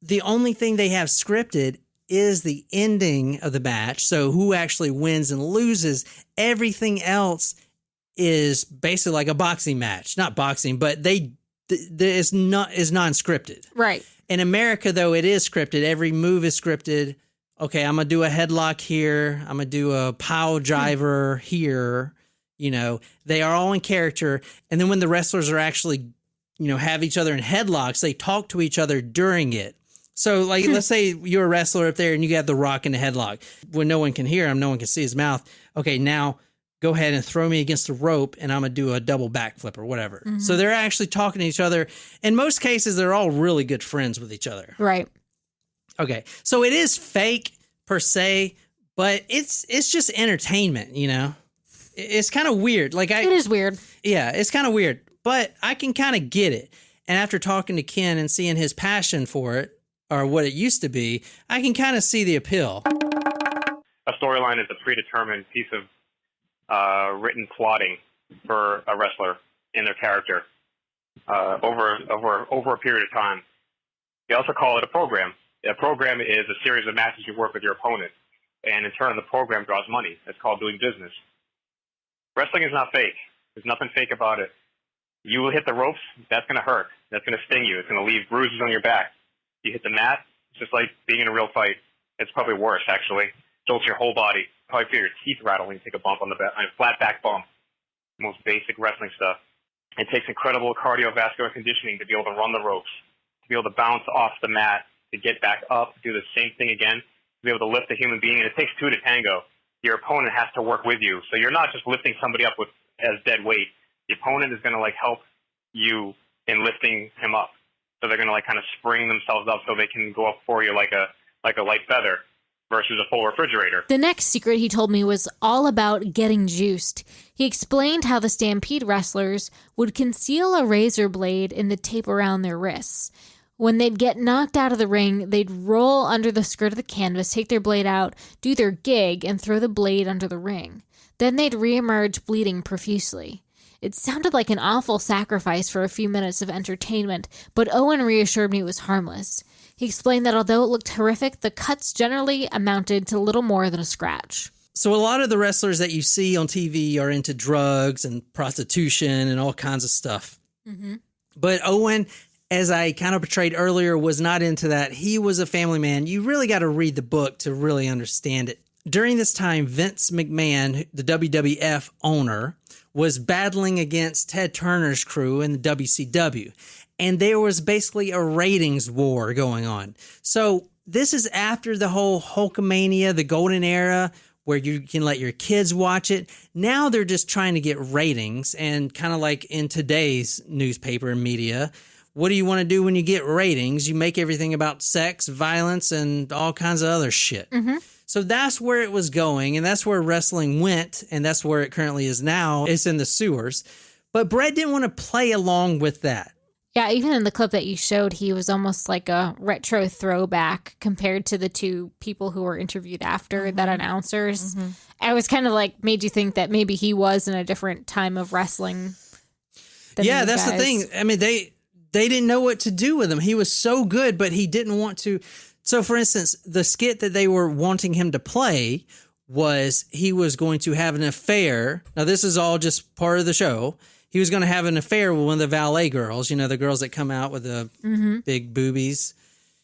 the only thing they have scripted is the ending of the match. So who actually wins and loses. Everything else is basically like a boxing match. Not boxing, but is non-scripted. Right. In America, though, it is scripted. Every move is scripted. Okay, I'm going to do a headlock here. I'm going to do a pile driver here. You know, they are all in character. And then when the wrestlers are actually, have each other in headlocks, they talk to each other during it. So, like, let's say you're a wrestler up there and you got The Rock in the headlock. When no one can hear him, no one can see his mouth. Okay, now go ahead and throw me against the rope and I'm going to do a double backflip or whatever. Mm-hmm. So they're actually talking to each other. In most cases, they're all really good friends with each other. Right. Okay, so it is fake per se, but it's just entertainment, It's kind of weird. It is weird. Yeah, it's kind of weird, but I can kind of get it. And after talking to Ken and seeing his passion for it, or what it used to be, I can kind of see the appeal. A storyline is a predetermined piece of written plotting for a wrestler in their character over a period of time. They also call it a program. A program is a series of matches you work with your opponent, and in turn, the program draws money. It's called doing business. Wrestling is not fake. There's nothing fake about it. You will hit the ropes, that's going to hurt. That's going to sting you. It's going to leave bruises on your back. You hit the mat, it's just like being in a real fight. It's probably worse, actually. Jolts your whole body. Probably feel your teeth rattle when you take a bump on a flat back bump. Most basic wrestling stuff. It takes incredible cardiovascular conditioning to be able to run the ropes, to be able to bounce off the mat, to get back up, do the same thing again, to be able to lift a human being. And it takes two to tango. Your opponent has to work with you. So you're not just lifting somebody up as dead weight. The opponent is going to help you in lifting him up. So they're going to kind of spring themselves up so they can go up for you like a light feather versus a full refrigerator. The next secret he told me was all about getting juiced. He explained how the Stampede wrestlers would conceal a razor blade in the tape around their wrists. When they'd get knocked out of the ring, they'd roll under the skirt of the canvas, take their blade out, do their gig, and throw the blade under the ring. Then they'd reemerge bleeding profusely. It sounded like an awful sacrifice for a few minutes of entertainment, but Owen reassured me it was harmless. He explained that although it looked horrific, the cuts generally amounted to little more than a scratch. So a lot of the wrestlers that you see on TV are into drugs and prostitution and all kinds of stuff. Mm-hmm. But Owen, as I kind of portrayed earlier, was not into that. He was a family man. You really got to read the book to really understand it. during this time, Vince McMahon, the WWF owner, was battling against Ted Turner's crew in the WCW. And there was basically a ratings war going on. So this is after the whole Hulkamania, the golden era, where you can let your kids watch it. Now they're just trying to get ratings, and kind of like in today's newspaper and media, what do you want to do when you get ratings? You make everything about sex, violence, and all kinds of other shit. Mm-hmm. So that's where it was going, and that's where wrestling went, and that's where it currently is now. It's in the sewers. But Bret didn't want to play along with that. Yeah, even in the clip that you showed, he was almost like a retro throwback compared to the two people who were interviewed after that announcers. Mm-hmm. I was kind of like, made you think that maybe he was in a different time of wrestling. Yeah, that's the thing. I mean, they didn't know what to do with him. He was so good, but he didn't want to. So, for instance, the skit that they were wanting him to play was he was going to have an affair. Now, this is all just part of the show. He was going to have an affair with one of the valet girls, you know, the girls that come out with the big boobies.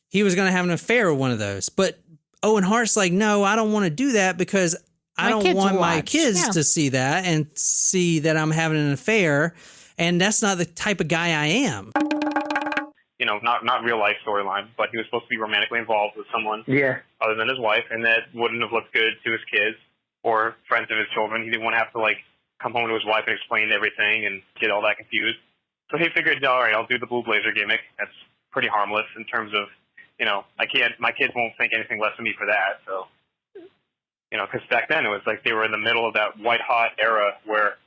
He was going to have an affair with one of those. But Owen Hart's like, no, I don't want to do that because I don't want my kids to see that and see that I'm having an affair. And that's not the type of guy I am. You know, not real life storyline, but he was supposed to be romantically involved with someone other than his wife, and that wouldn't have looked good to his kids or friends of his children. He didn't want to have to, like, come home to his wife and explain everything and get all that confused. So he figured, all right, I'll do the blue blazer gimmick. That's pretty harmless in terms of, you know, my kids won't think anything less of me for that. So, you know, because back then it was like they were in the middle of that white hot era where,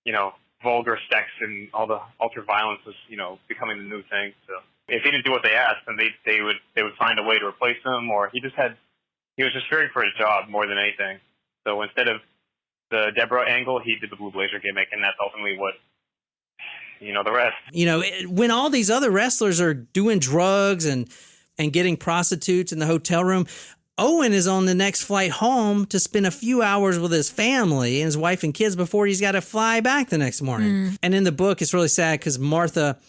you know, vulgar sex and all the ultra violence was, you know, becoming the new thing. So if he didn't do what they asked, then they would find a way to replace him, or he was just fearing for his job more than anything. So instead of the Deborah angle, he did the blue blazer gimmick, and that's ultimately what, you know, the rest. You know, when all these other wrestlers are doing drugs and getting prostitutes in the hotel room, Owen is on the next flight home to spend a few hours with his family and his wife and kids before he's got to fly back the next morning. And in the book, it's really sad because Martha,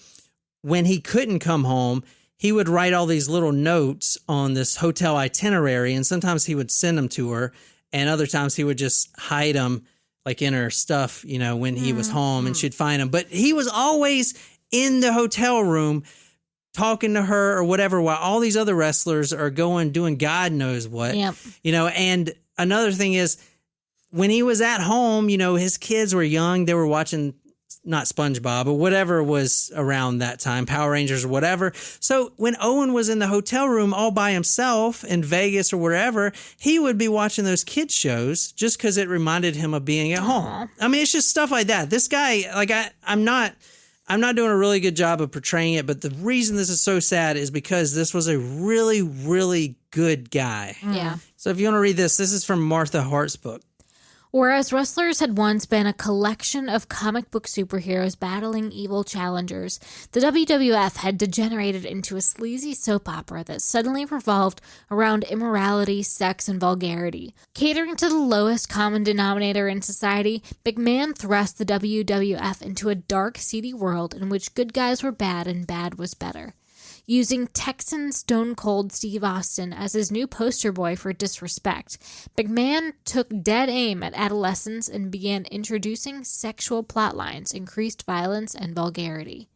when he couldn't come home, he would write all these little notes on this hotel itinerary, and sometimes he would send them to her. And other times he would just hide them, like in her stuff, you know, when he was home, and she'd find them. But he was always in the hotel room talking to her or whatever, while all these other wrestlers are doing God knows what. Yep. You know, and another thing is, when he was at home, you know, his kids were young. They were watching, not SpongeBob, but whatever was around that time, Power Rangers or whatever. So when Owen was in the hotel room all by himself in Vegas or wherever, he would be watching those kids shows just because it reminded him of being at home. I mean, it's just stuff like that. This guy, like, I'm not doing a really good job of portraying it, but the reason this is so sad is because this was a really, really good guy. Yeah. So if you want to read this is from Martha Hart's book. Whereas wrestlers had once been a collection of comic book superheroes battling evil challengers, the WWF had degenerated into a sleazy soap opera that suddenly revolved around immorality, sex, and vulgarity. Catering to the lowest common denominator in society, McMahon thrust the WWF into a dark, seedy world in which good guys were bad and bad was better. Using Texan Stone Cold Steve Austin as his new poster boy for disrespect, McMahon took dead aim at adolescents and began introducing sexual plotlines, increased violence, and vulgarity.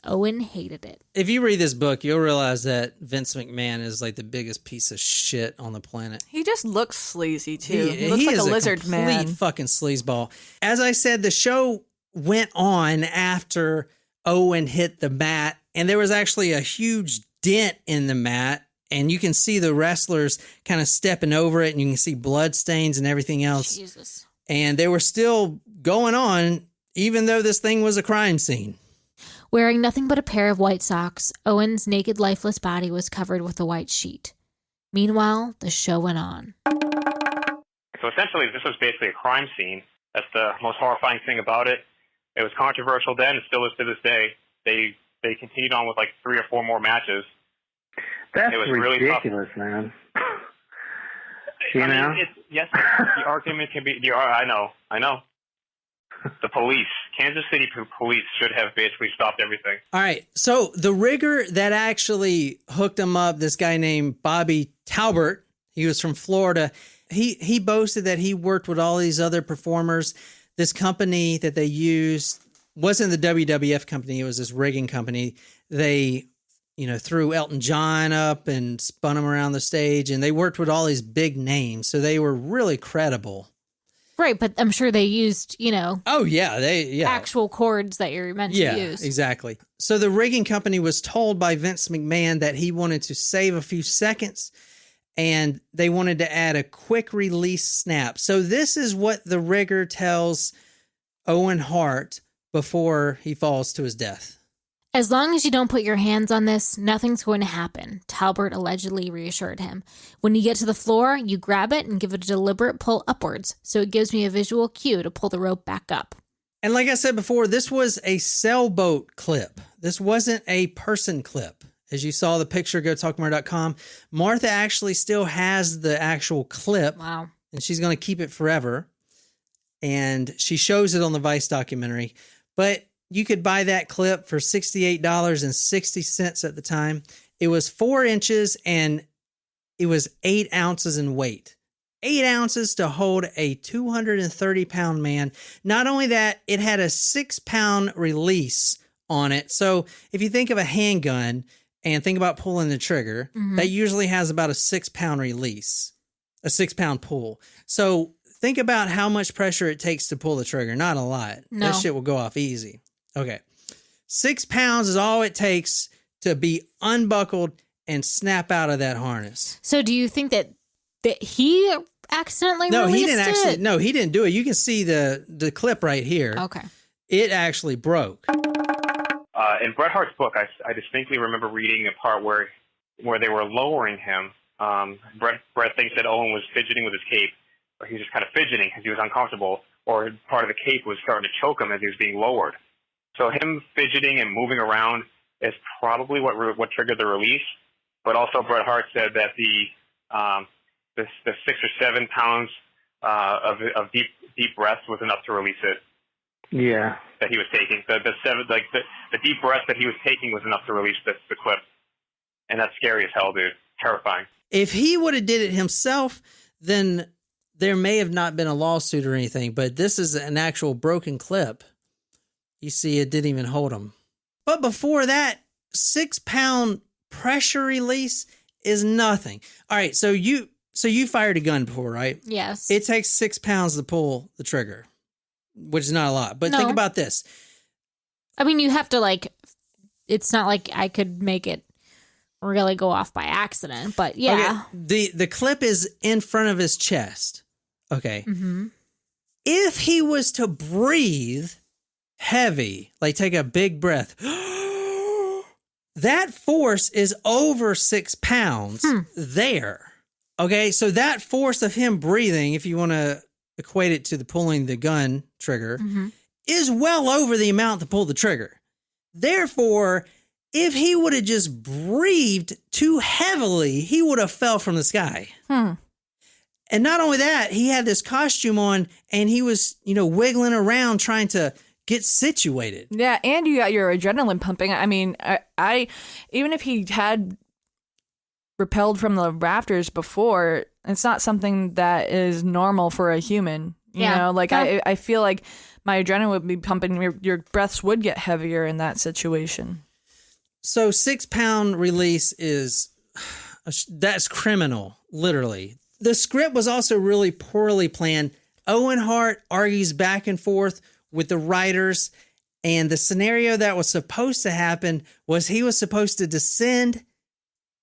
Owen hated it. If you read this book, you'll realize that Vince McMahon is like the biggest piece of shit on the planet. He just looks sleazy, too. He looks like a lizard man. Complete fucking sleazeball. As I said, the show went on after Owen hit the mat, and there was actually a huge dent in the mat, and you can see the wrestlers kind of stepping over it, and you can see blood stains and everything else. Jesus. And they were still going on, even though this thing was a crime scene. Wearing nothing but a pair of white socks, Owen's naked, lifeless body was covered with a white sheet. Meanwhile, the show went on. So essentially, this was basically a crime scene. That's the most horrifying thing about it. It was controversial then, and still is to this day. They continued on with like 3 or 4 more matches. That's it was ridiculous, really man. I mean, yes, the argument can be. I know. The police, Kansas City police, should have basically stopped everything. All right, so the rigger that actually hooked him up, this guy named Bobby Talbert, he was from Florida. He boasted that he worked with all these other performers. This company that they used wasn't the WWF company. It was this rigging company. They, threw Elton John up and spun him around the stage, and they worked with all these big names. So they were really credible. Right, but I'm sure they used, Oh, yeah. actual cords that you're meant to use. Yeah, exactly. So the rigging company was told by Vince McMahon that he wanted to save a few seconds, and they wanted to add a quick release snap. So this is what the rigger tells Owen Hart before he falls to his death. As long as you don't put your hands on this, nothing's going to happen, Talbert allegedly reassured him. When you get to the floor, you grab it and give it a deliberate pull upwards, so it gives me a visual cue to pull the rope back up. And like I said before, this was a sailboat clip. This wasn't a person clip. As you saw the picture, go talkmore.com. Martha actually still has the actual clip. Wow. And she's going to keep it forever. And she shows it on the Vice documentary. But you could buy that clip for $68.60 at the time. It was 4 inches and it was 8 ounces in weight. 8 ounces to hold a 230-pound man. Not only that, it had a 6-pound release on it. So if you think of a handgun and think about pulling the trigger, that usually has about a 6-pound release, a 6-pound pull. So think about how much pressure it takes to pull the trigger. Not a lot. No. That shit will go off easy. Okay. 6 pounds is all it takes to be unbuckled and snap out of that harness. So do you think that he accidentally No, released he didn't actually. it? No, he didn't do it. You can see the clip right here. Okay. It actually broke. In Bret Hart's book, I distinctly remember reading a part where they were lowering him. Bret thinks that Owen was fidgeting with his cape, or he was just kind of fidgeting because he was uncomfortable, or part of the cape was starting to choke him as he was being lowered. So him fidgeting and moving around is probably what triggered the release. But also Bret Hart said that the 6 or 7 pounds of deep breath was enough to release it. Yeah. That he was taking. The deep breath that he was taking was enough to release the clip. And that's scary as hell, dude. Terrifying. If he would have did it himself, then there may have not been a lawsuit or anything, but this is an actual broken clip. You see, it didn't even hold him. But before that, 6-pound pressure release is nothing. All right, so you fired a gun before, right? Yes. It takes 6 pounds to pull the trigger, which is not a lot. But think about this. I mean, you have to it's not like I could make it really go off by accident, but yeah. Okay, the clip is in front of his chest. Okay. Mm-hmm. If he was to breathe heavy, like take a big breath, that force is over 6 pounds there. Okay, so that force of him breathing, if you want to equate it to the pulling the gun trigger, is well over the amount to pull the trigger. Therefore, if he would have just breathed too heavily, he would have fell from the sky. And not only that, he had this costume on and he was, wiggling around trying to get situated. Yeah, and you got your adrenaline pumping. I mean, I even if he had repelled from the rafters before, it's not something that is normal for a human. You know, I feel like my adrenaline would be pumping. Your breaths would get heavier in that situation. So 6-pound release that's criminal, literally. The script was also really poorly planned. Owen Hart argues back and forth with the writers, and the scenario that was supposed to happen was he was supposed to descend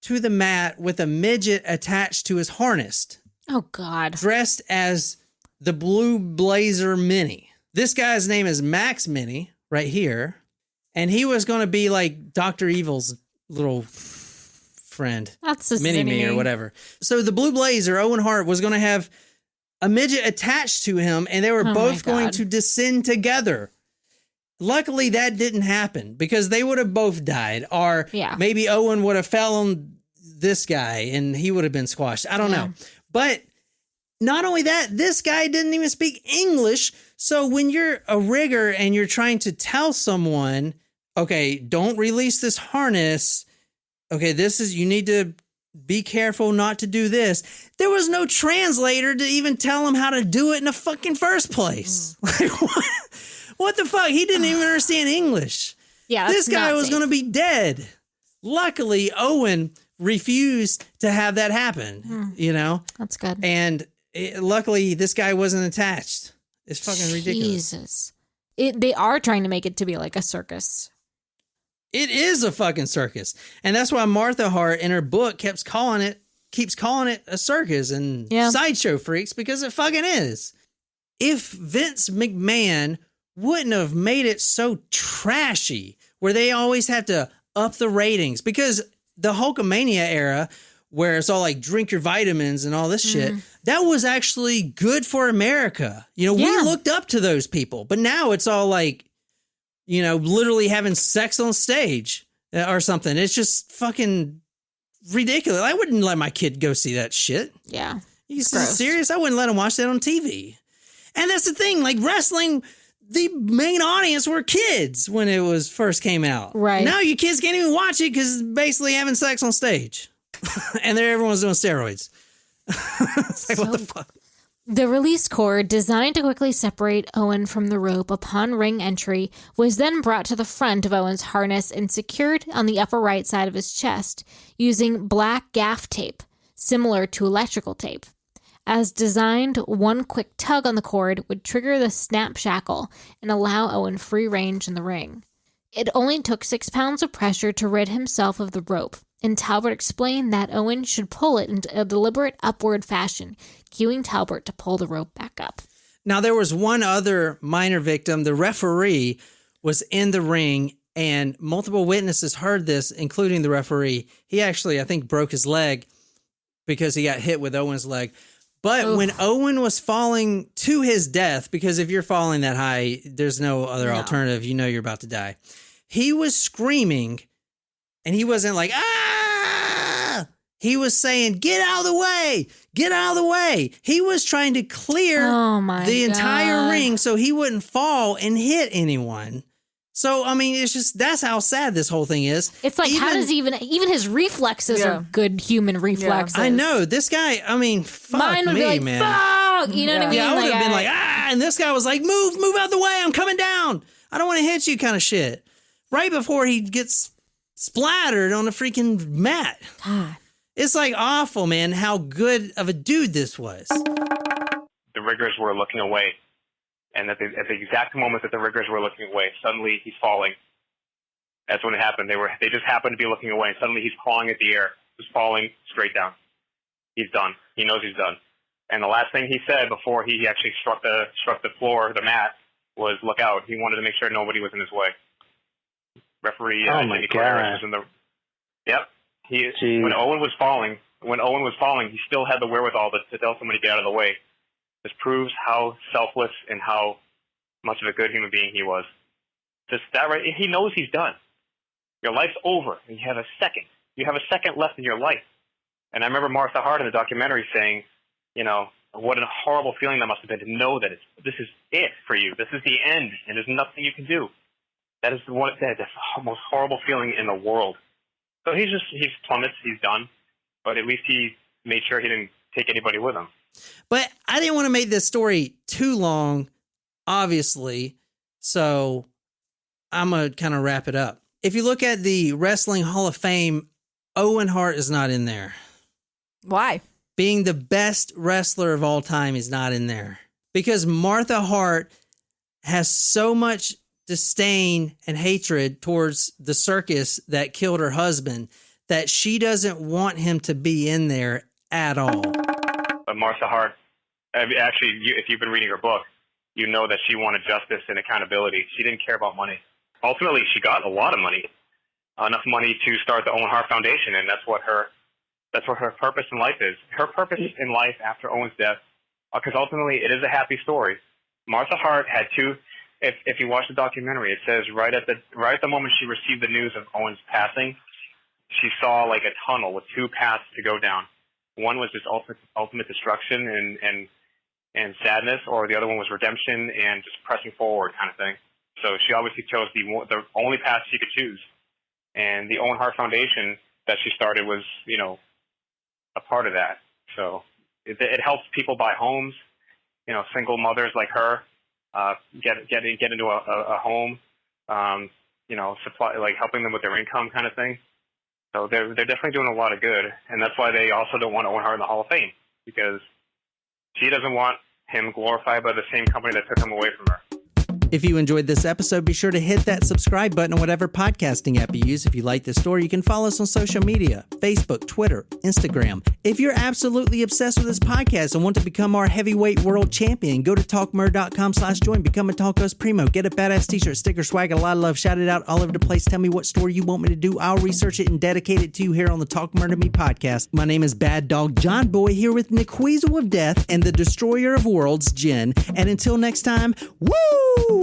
to the mat with a midget attached to his harness. Oh, God. Dressed as the Blue Blazer Mini. This guy's name is Max Mini, right here. And he was going to be like Dr. Evil's little friend. That's a Mini-Me or whatever. So the Blue Blazer, Owen Hart, was going to have a midget attached to him, and they were both going to descend together. Luckily, that didn't happen because they would have both died. Or maybe Owen would have fell on this guy and he would have been squashed. I don't know. But not only that, this guy didn't even speak English. So when you're a rigger and you're trying to tell someone, okay, don't release this harness. Okay, you need to be careful not to do this. There was no translator to even tell him how to do it in the fucking first place. Like, what the fuck? He didn't even understand English. Yeah, this guy was going to be dead. Luckily, Owen refused to have that happen, you know? That's good. And luckily, this guy wasn't attached. It's fucking ridiculous. Jesus. They are trying to make it to be like a circus. It is a fucking circus. And that's why Martha Hart in her book keeps calling it a circus and sideshow freaks, because it fucking is. If Vince McMahon wouldn't have made it so trashy where they always have to up the ratings, because the Hulkamania era where it's all like drink your vitamins and all this shit, that was actually good for America. You know, we looked up to those people, but now it's all like, you know, literally having sex on stage or something. It's just fucking ridiculous. I wouldn't let my kid go see that shit. Yeah. You serious? I wouldn't let him watch that on TV. And that's the thing, like wrestling, the main audience were kids when it was first came out. Right. Now you kids can't even watch it because it's basically having sex on stage. And everyone's doing steroids. It's like, what the fuck? The release cord, designed to quickly separate Owen from the rope upon ring entry, was then brought to the front of Owen's harness and secured on the upper right side of his chest using black gaff tape, similar to electrical tape. As designed, one quick tug on the cord would trigger the snap shackle and allow Owen free range in the ring. It only took 6 pounds of pressure to rid himself of the rope, and Talbot explained that Owen should pull it in a deliberate upward fashion, cueing Talbot to pull the rope back up. Now, there was one other minor victim. The referee was in the ring, and multiple witnesses heard this, including the referee. He actually, I think, broke his leg because he got hit with Owen's leg. But when Owen was falling to his death, because if you're falling that high, there's no other alternative. You know you're about to die. He was screaming, and he wasn't like, ah! He was saying, get out of the way! Get out of the way! He was trying to clear the entire ring so he wouldn't fall and hit anyone. So, I mean, it's just, that's how sad this whole thing is. It's like, how does even his reflexes are good human reflexes. I know. This guy, I mean, fuck Mine would me, be like, man. fuck! You know what I mean? Yeah, I would have been like, ah! And this guy was like, move out the way. I'm coming down. I don't want to hit you kind of shit. Right before he gets splattered on the freaking mat. God. It's like awful, man, how good of a dude this was. The riggers were looking away. And at the exact moment that the riggers were looking away, suddenly he's falling. That's when it happened. They just happened to be looking away, and suddenly he's clawing at the air, just falling straight down. He's done. He knows he's done. And the last thing he said before he actually struck the floor, the mat, was "Look out." He wanted to make sure nobody was in his way. Referee. Oh my God. Was in the. Yep. When Owen was falling, he still had the wherewithal to tell somebody to get out of the way. This proves how selfless and how much of a good human being he was. Just that right, he knows he's done. Your life's over, and you have a second. You have a second left in your life. And I remember Martha Hart in the documentary saying, you know, what a horrible feeling that must have been to know that this is it for you. This is the end, and there's nothing you can do. That's the most horrible feeling in the world. So he's plummets, he's done. But at least he made sure he didn't take anybody with him. But I didn't want to make this story too long, obviously, so I'm going to kind of wrap it up. If you look at the Wrestling Hall of Fame, Owen Hart is not in there. Why? Being the best wrestler of all time is not in there. Because Martha Hart has so much disdain and hatred towards the circus that killed her husband that she doesn't want him to be in there at all. Martha Hart, actually, if you've been reading her book, you know that she wanted justice and accountability. She didn't care about money. Ultimately, she got a lot of money, enough money to start the Owen Hart Foundation, and that's what her purpose in life is. Her purpose in life after Owen's death, because ultimately it is a happy story. Martha Hart had two. If you watch the documentary, it says right at the moment she received the news of Owen's passing, she saw like a tunnel with two paths to go down. One was just ultimate destruction and sadness, or the other one was redemption and just pressing forward kind of thing. So she obviously chose the only path she could choose. And the Owen Hart Foundation that she started was, you know, a part of that. So it helps people buy homes. Single mothers like her get into a home. Supply, like helping them with their income kind of thing. So they're definitely doing a lot of good, and that's why they also don't want Owen Hart in the Hall of Fame, because she doesn't want him glorified by the same company that took him away from her. If you enjoyed this episode, be sure to hit that subscribe button on whatever podcasting app you use. If you like this story, you can follow us on social media, Facebook, Twitter, Instagram. If you're absolutely obsessed with this podcast and want to become our heavyweight world champion, go to talkmer.com/join, become a Talkos Primo, get a badass t-shirt, sticker, swag, a lot of love, shout it out all over the place. Tell me what story you want me to do. I'll research it and dedicate it to you here on the Talk Murder Me podcast. My name is Bad Dog John Boy, here with Nickweasel of Death and the Destroyer of Worlds, Jen. And until next time, woo!